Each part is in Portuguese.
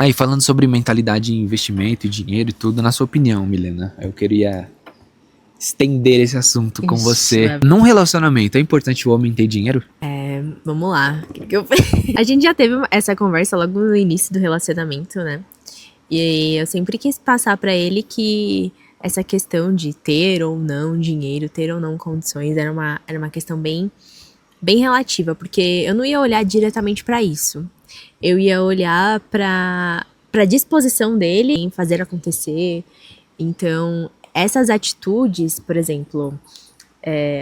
Aí, falando sobre mentalidade, investimento e dinheiro e tudo, na sua opinião, Milena, eu queria estender esse assunto com Ixi, você. Num relacionamento, é importante o homem ter dinheiro? vamos lá. A gente já teve essa conversa logo no início do relacionamento, né? E eu sempre quis passar pra ele que essa questão de ter ou não dinheiro, ter ou não condições, era uma questão bem relativa, porque eu não ia olhar diretamente pra isso. Eu ia olhar pra disposição dele em fazer acontecer. Então, essas atitudes, por exemplo,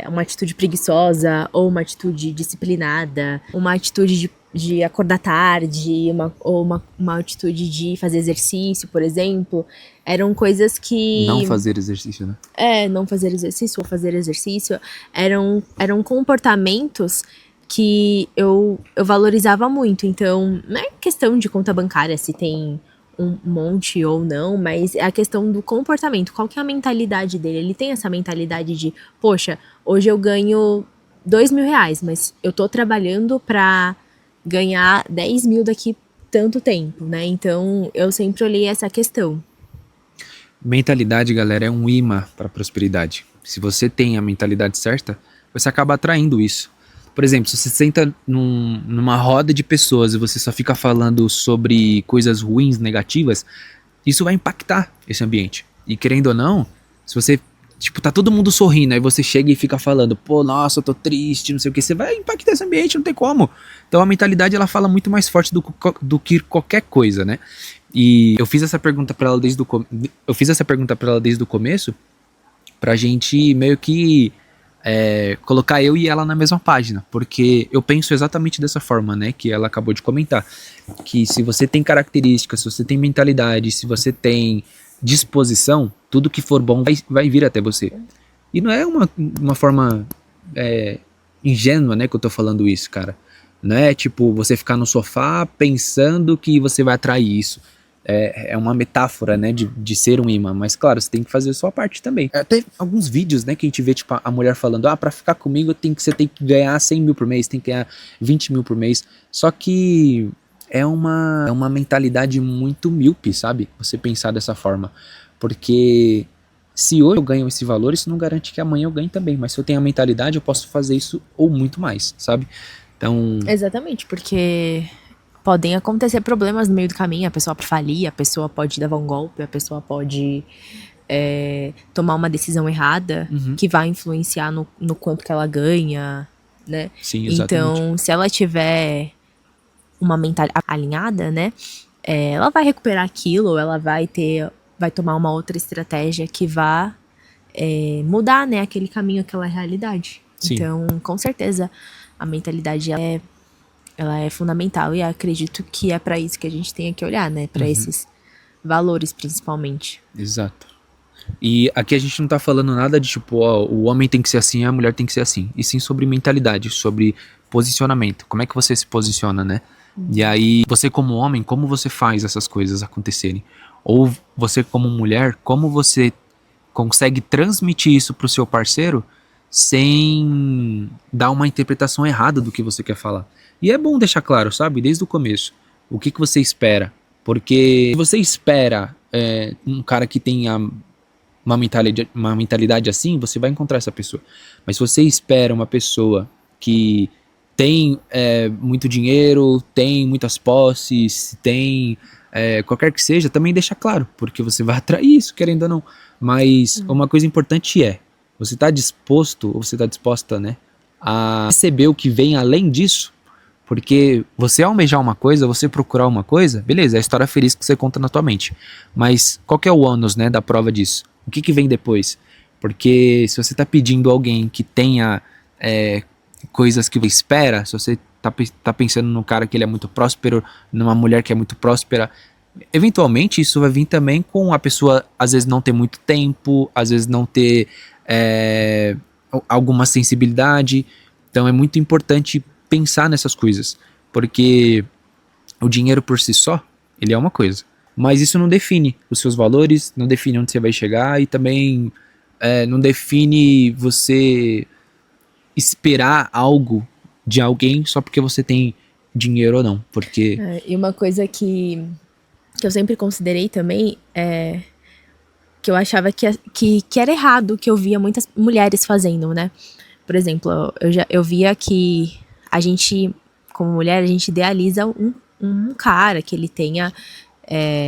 uma atitude preguiçosa ou uma atitude disciplinada, uma atitude de acordar tarde, ou uma atitude de fazer exercício, por exemplo, eram coisas Não que. fazer exercício, né? Não fazer exercício ou fazer exercício, eram comportamentos que eu valorizava muito. Então, não é questão de conta bancária se tem um monte ou não, mas é a questão do comportamento. Qual que é a mentalidade dele? Ele tem essa mentalidade de, poxa, hoje eu ganho 2.000 reais, mas eu tô trabalhando pra ganhar 10 mil daqui tanto tempo, né? Então, eu sempre olhei essa questão. Mentalidade, galera, é um imã para prosperidade. Se você tem a mentalidade certa, você acaba atraindo isso. Por exemplo, se você senta numa roda de pessoas e você só fica falando sobre coisas ruins, negativas, isso vai impactar esse ambiente. E querendo ou não, se você, tipo, tá todo mundo sorrindo, aí você chega e fica falando, pô, nossa, eu tô triste, não sei o que, você vai impactar esse ambiente, não tem como. Então a mentalidade, ela fala muito mais forte do que qualquer coisa, né? E eu fiz essa pergunta para ela eu fiz essa pergunta para ela desde o começo, pra gente meio que colocar eu e ela na mesma página, porque eu penso exatamente dessa forma, né, que ela acabou de comentar, que se você tem características, se você tem mentalidade, se você tem disposição, tudo que for bom vai vir até você. E não é uma forma ingênua, né, que eu tô falando isso, cara. Não é tipo você ficar no sofá pensando que você vai atrair isso. É uma metáfora, né, de ser um imã. Mas, claro, você tem que fazer a sua parte também. Até alguns vídeos, né, que a gente vê, tipo, a mulher falando, pra ficar comigo você tem que ganhar 100 mil por mês, tem que ganhar 20 mil por mês. Só que é uma mentalidade muito míope, sabe? Você pensar dessa forma. Porque se hoje eu ganho esse valor, isso não garante que amanhã eu ganhe também. Mas se eu tenho a mentalidade, eu posso fazer isso ou muito mais, sabe? Então, Exatamente, porque podem acontecer problemas no meio do caminho, a pessoa pode falir, a pessoa pode dar um golpe, a pessoa pode tomar uma decisão errada que vai influenciar no quanto que ela ganha, né? sim, exatamente. Então, se ela tiver uma mentalidade alinhada, né? Ela vai recuperar aquilo, ela vai tomar uma outra estratégia que vá mudar, né, aquele caminho, aquela realidade. Sim. Então, com certeza, a mentalidade ela é fundamental e acredito que é para isso que a gente tem que olhar, né? Para esses valores, principalmente. Exato. E aqui a gente não tá falando nada de tipo, ó, o homem tem que ser assim, a mulher tem que ser assim. E sim sobre mentalidade, sobre posicionamento. Como é que você se posiciona, né? E aí, você como homem, como você faz essas coisas acontecerem? Ou você como mulher, como você consegue transmitir isso pro seu parceiro sem dar uma interpretação errada do que você quer falar? E é bom deixar claro, sabe, desde o começo, o que você espera. Porque se você espera um cara que tenha uma mentalidade assim, você vai encontrar essa pessoa. Mas se você espera uma pessoa que tem muito dinheiro, tem muitas posses, tem qualquer que seja, também deixa claro, porque você vai atrair isso, querendo ou não. Mas uma coisa importante você está disposto, ou você está disposta, né, a receber o que vem além disso? Porque você almejar uma coisa, você procurar uma coisa, beleza, é a história feliz que você conta na tua mente. Mas qual que é o ônus, né, da prova disso? O que vem depois? Porque se você tá pedindo alguém que tenha coisas que você espera, se você tá pensando num cara que ele é muito próspero, numa mulher que é muito próspera, eventualmente isso vai vir também com a pessoa às vezes não ter muito tempo, às vezes não ter alguma sensibilidade. Então é muito importante pensar nessas coisas, porque o dinheiro por si só, ele é uma coisa, mas isso não define os seus valores, não define onde você vai chegar e também não define você esperar algo de alguém só porque você tem dinheiro ou não, porque E uma coisa que que eu sempre considerei também, que eu achava que era errado, que eu via muitas mulheres fazendo, né? Por exemplo, eu via que a gente, como mulher, a gente idealiza um cara que ele tenha,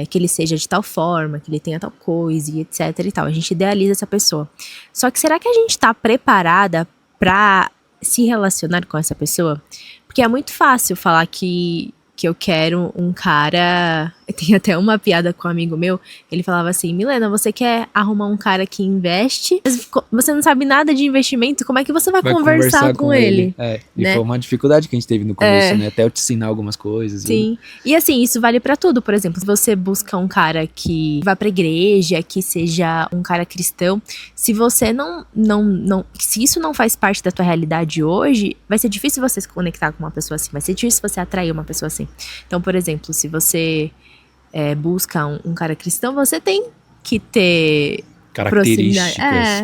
que ele seja de tal forma, que ele tenha tal coisa e etc e tal. A gente idealiza essa pessoa. Só que será que a gente tá preparada pra se relacionar com essa pessoa? Porque é muito fácil falar que eu quero um cara. Tem até uma piada com um amigo meu. Ele falava assim: Milena, você quer arrumar um cara que investe? Mas você não sabe nada de investimento, como é que você vai conversar com ele? E Né? foi uma dificuldade que a gente teve no começo, né? Até eu te ensinar algumas coisas. Sim. E assim, isso vale pra tudo. Por exemplo, se você busca um cara que vá pra igreja, que seja um cara cristão, se você se isso não faz parte da tua realidade hoje, vai ser difícil você se conectar com uma pessoa assim. Vai ser difícil você atrair uma pessoa assim. Então, por exemplo, se você busca um cara cristão, você tem que ter proximidade.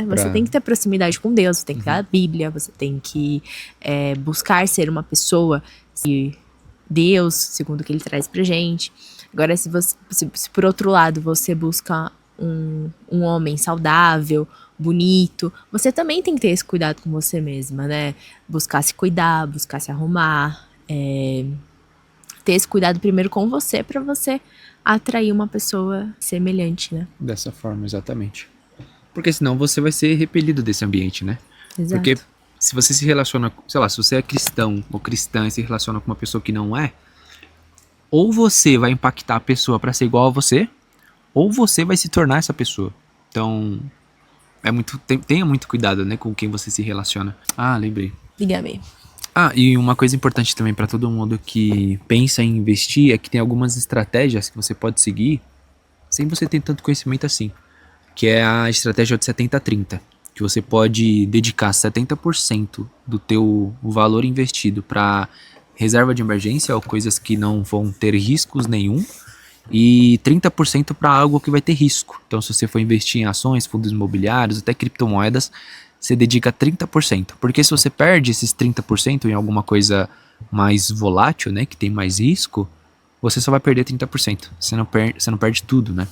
Você tem que ter proximidade com Deus, você tem que ter a Bíblia, você tem que buscar ser uma pessoa de Deus, segundo o que ele traz pra gente. Agora, se por outro lado você busca um homem saudável, bonito, você também tem que ter esse cuidado com você mesma, né? Buscar se cuidar, buscar se arrumar, ter esse cuidado primeiro com você, pra você atrair uma pessoa semelhante, né? Dessa forma, exatamente. Porque senão você vai ser repelido desse ambiente, né? Exato. Porque se você se relaciona, sei lá, se você é cristão ou cristã e se relaciona com uma pessoa que não é, ou você vai impactar a pessoa pra ser igual a você, ou você vai se tornar essa pessoa. Então, tenha muito cuidado, né, com quem você se relaciona. Ah, lembrei. Diga-me. E uma coisa importante também pra todo mundo que pensa em investir é que tem algumas estratégias que você pode seguir sem você ter tanto conhecimento assim, que é a estratégia de 70-30, que você pode dedicar 70% do teu valor investido para reserva de emergência ou coisas que não vão ter riscos nenhum, e 30% para algo que vai ter risco. Então, se você for investir em ações, fundos imobiliários, até criptomoedas, você dedica 30%. Porque se você perde esses 30% em alguma coisa mais volátil, né, que tem mais risco, você só vai perder 30%. Você não perde tudo, né?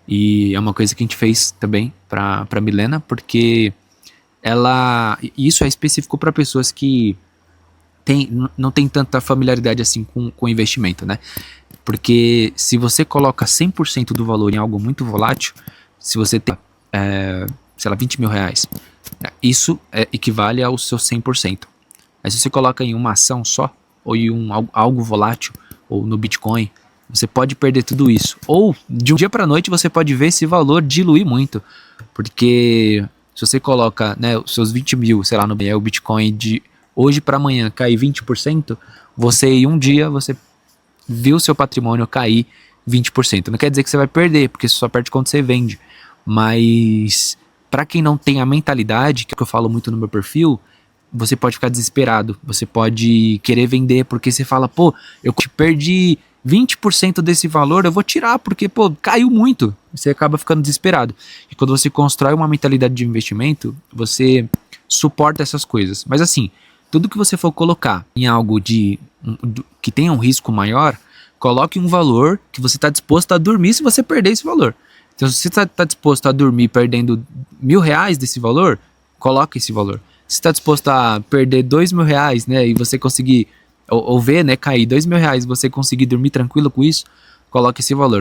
E é uma coisa que a gente fez também pra Milena, porque isso é específico para pessoas que não tem tanta familiaridade assim com investimento, né? Porque se você coloca 100% do valor em algo muito volátil, se você tem, sei lá, 20 mil reais, isso equivale ao seu 100%. Aí se você coloca em uma ação só, ou em algo volátil, ou no Bitcoin, você pode perder tudo isso. Ou de um dia para noite você pode ver esse valor diluir muito. Porque se você coloca, né, os seus 20 mil, sei lá, no o Bitcoin de hoje para amanhã cair 20%, você em um dia você viu seu patrimônio cair 20%. Não quer dizer que você vai perder, porque você só perde quando você vende. Mas para quem não tem a mentalidade, que é o que eu falo muito no meu perfil, você pode ficar desesperado, você pode querer vender, porque você fala, pô, eu perdi 20% desse valor, eu vou tirar, porque, pô, caiu muito. Você acaba ficando desesperado. E quando você constrói uma mentalidade de investimento, você suporta essas coisas. Mas assim, tudo que você for colocar em algo que tenha um risco maior, coloque um valor que você está disposto a dormir se você perder esse valor. Então, se você está disposto a dormir perdendo R$ 1.000 desse valor, coloque esse valor. Se está disposto a perder R$ 2.000, né, e você conseguir, ou ver, né, cair R$ 2.000 e você conseguir dormir tranquilo com isso, coloque esse valor.